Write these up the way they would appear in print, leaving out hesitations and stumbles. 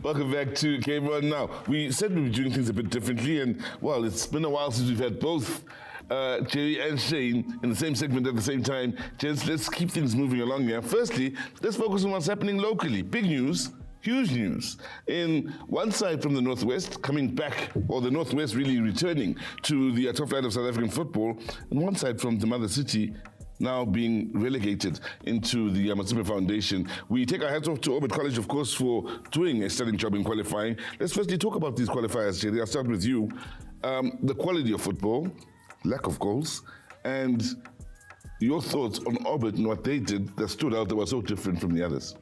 Welcome back to Game On Now. We said we were doing things a bit differently, and well, it's been a while since we've had both Jerry and Shane in the same segment at the same time. Gents, let's keep things moving along here. Firstly, let's focus on what's happening locally. Big news. Huge news. In one side from the Northwest coming back, or the Northwest really returning to the top flight of South African football, and one side from the mother city now being relegated into the Motsepe Foundation. We take our hats off to Orbit College, of course, for doing a sterling job in qualifying. Let's firstly talk about these qualifiers, Jerry. I'll start with you. The quality of football, lack of goals, and your thoughts on Orbit and what they did that stood out that was so different from the others.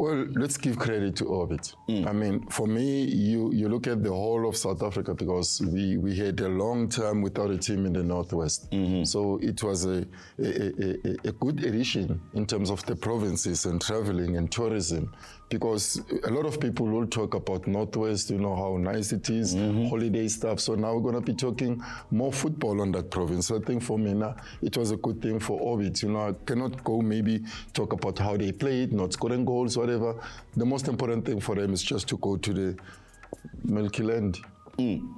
Well, let's give credit to Orbit. I mean, for me, you look at the whole of South Africa because we had a long time without a team in the Northwest. So it was a good addition in terms of the provinces and traveling and tourism, because a lot of people will talk about Northwest, you know, how nice it is, holiday stuff. So now we're going to be talking more football on that province. So I think for me now, it was a good thing for Orbit. You know, I cannot go maybe talk about how they played, not scoring goals, whatever. The most important thing for them is just to go to the Milky Land.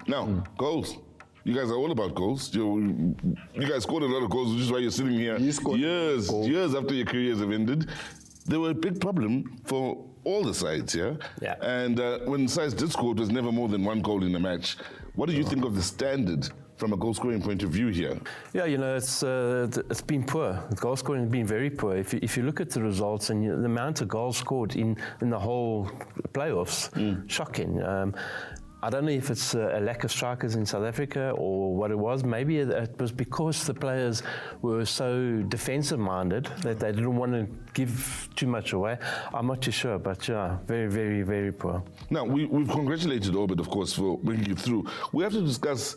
Now, goals. You guys are all about goals. You guys scored a lot of goals, which is why you're sitting here years after your careers have ended. They were a big problem for all the sides, yeah? And when sides did score, it was never more than one goal in a match. What do you think of the standard from a goal-scoring point of view here? Yeah, you know, it's been poor. The goal scoring has been very poor. If you look at the results and the amount of goals scored in the whole playoffs, shocking. I don't know if it's a lack of strikers in South Africa or what it was. Maybe it was because the players were so defensive-minded that they didn't want to give too much away. I'm not too sure, but yeah, very, very, very poor. Now, we've congratulated Orbit, of course, for bringing it through. We have to discuss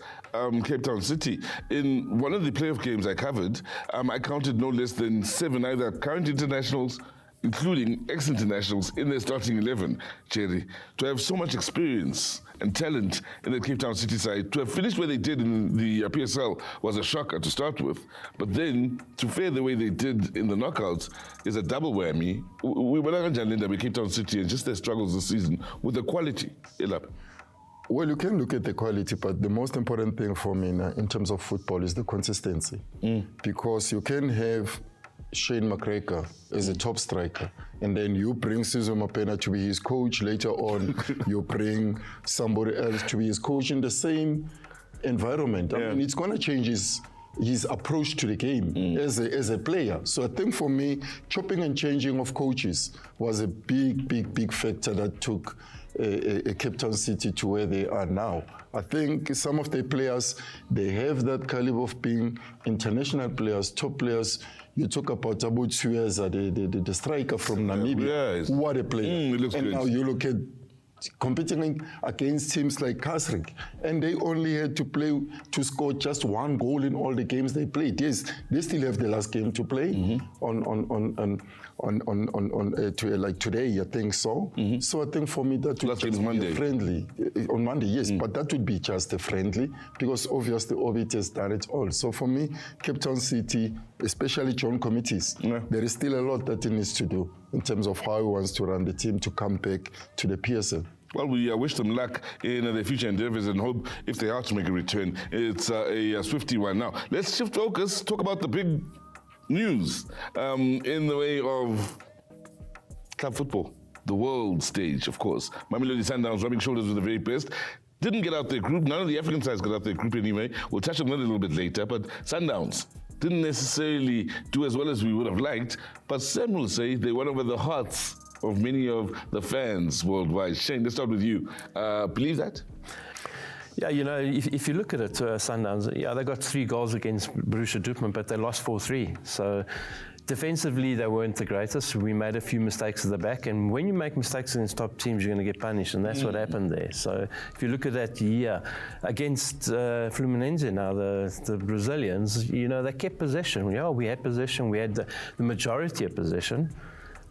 Cape Town City. In one of the playoff games I covered, I counted no less than 7 either current internationals, including ex-internationals in their starting 11, Jerry. To have so much experience and talent in the Cape Town City side, to have finished where they did in the PSL was a shocker to start with. But then, to fare the way they did in the knockouts is a double whammy. We were not Linda with Cape Town City and just their struggles this season with the quality. Well, you can look at the quality, but the most important thing for me in terms of football is the consistency. Because you can have Shane McCracker as a top striker, and then you bring Sizwe Mapena to be his coach. Later on, you bring somebody else to be his coach in the same environment. I mean, it's going to change his approach to the game as a player. So I think for me, chopping and changing of coaches was a big factor that took a Cape Town City to where they are now. I think some of the players, they have that caliber of being international players, top players. You talk about Abu Tsueza, the striker from Namibia. What a player. And now you look at competing against teams like Kasrik, and they only had to score just 1 goal in all the games they played. Yes, they still have the last game to play like today, I think so. So I think for me that would just be a friendly on Monday. Yes, but that would be just a friendly because obviously Orbit has done it all. So for me, Cape Town City, especially joint committees, there is still a lot that he needs to do in terms of how he wants to run the team to come back to the PSL. Well, we wish them luck in their future endeavors and hope if they are to make a return, it's a swifty one. Now, let's shift focus, talk about the big news in the way of club football, the world stage, of course. Mamelodi Sundowns rubbing shoulders with the very best. Didn't get out their group. None of the African sides got out their group anyway. We'll touch on that a little bit later, but Sundowns didn't necessarily do as well as we would have liked, but some will say they won over the hearts of many of the fans worldwide. Shane, let's start with you. Believe that? Yeah, you know, if you look at it, Sundowns, they got 3 goals against Borussia Dortmund, but they lost 4-3. So defensively, they weren't the greatest. We made a few mistakes at the back, and when you make mistakes against top teams, you're going to get punished, and that's what happened there. So if you look at that year against Fluminense now, the Brazilians, you know, they kept possession. Yeah, we had possession. We had the majority of possession.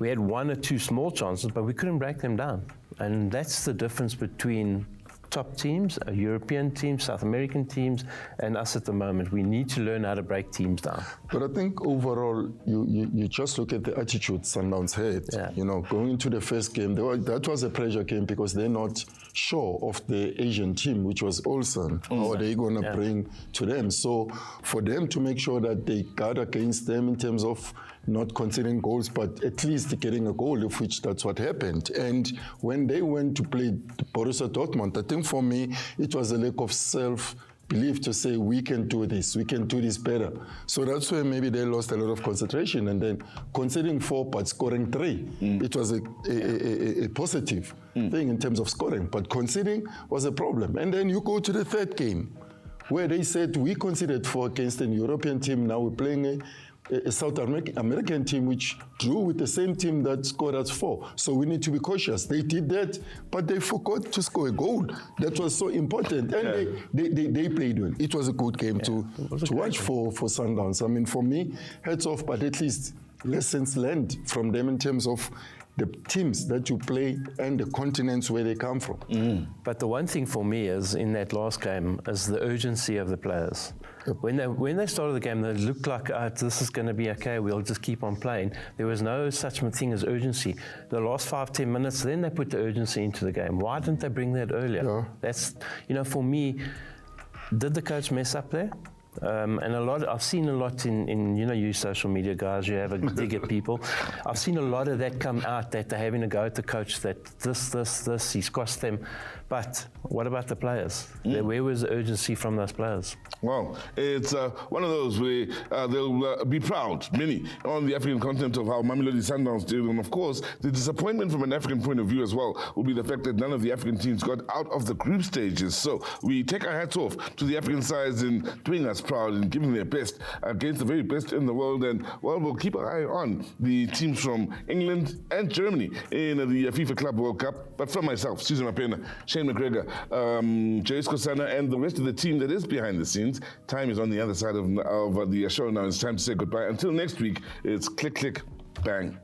We had 1 or 2 small chances, but we couldn't break them down. And that's the difference between top teams, European teams, South American teams, and us at the moment. We need to learn how to break teams down. But I think overall, you just look at the attitude Sundowns had. Yeah. You know, going into the first game, that was a pressure game because they're not sure of the Asian team, which was Ulsan. How are they going to bring to them? So for them to make sure that they guard against them in terms of not conceding goals, but at least getting a goal, of which that's what happened. And when they went to play Borussia Dortmund, I think for me, it was a lack of self-belief to say, we can do this better. So that's where maybe they lost a lot of concentration. And then conceding 4, but scoring 3, it was a positive thing in terms of scoring. But conceding was a problem. And then you go to the third game, where they said, we conceded 4 against an European team, now we're playing a South American team which drew with the same team that scored us 4. So we need to be cautious. They did that, but they forgot to score a goal. That was so important. And they played well. It was a good game to watch for Sundowns. I mean, for me, heads off, but at least lessons learned from them in terms of the teams that you play and the continents where they come from. But the one thing for me is, in that last game, is the urgency of the players. Yep. When they started the game, they looked like, this is going to be okay, we'll just keep on playing. There was no such thing as urgency. The last 5-10 minutes, then they put the urgency into the game. Why didn't they bring that earlier? Yeah. That's, for me, did the coach mess up there? And I've seen a lot in you social media guys, you have a dig at people. I've seen a lot of that come out, that they're having a go at the coach, that this, he's cost them. But what about the players? Where was the urgency from those players? Well, it's one of those where they'll be proud, many, on the African continent of how Mamelodi Sundowns did. And of course, the disappointment from an African point of view as well will be the fact that none of the African teams got out of the group stages. So we take our hats off to the African sides in doing us proud and giving their best against the very best in the world. And, well, we'll keep an eye on the teams from England and Germany in the FIFA Club World Cup. But from myself, Sizwe Mapena, Shane McGregor, Joyce Kosana, and the rest of the team that is behind the scenes, time is on the other side of the show now. It's time to say goodbye. Until next week, it's click, click, bang.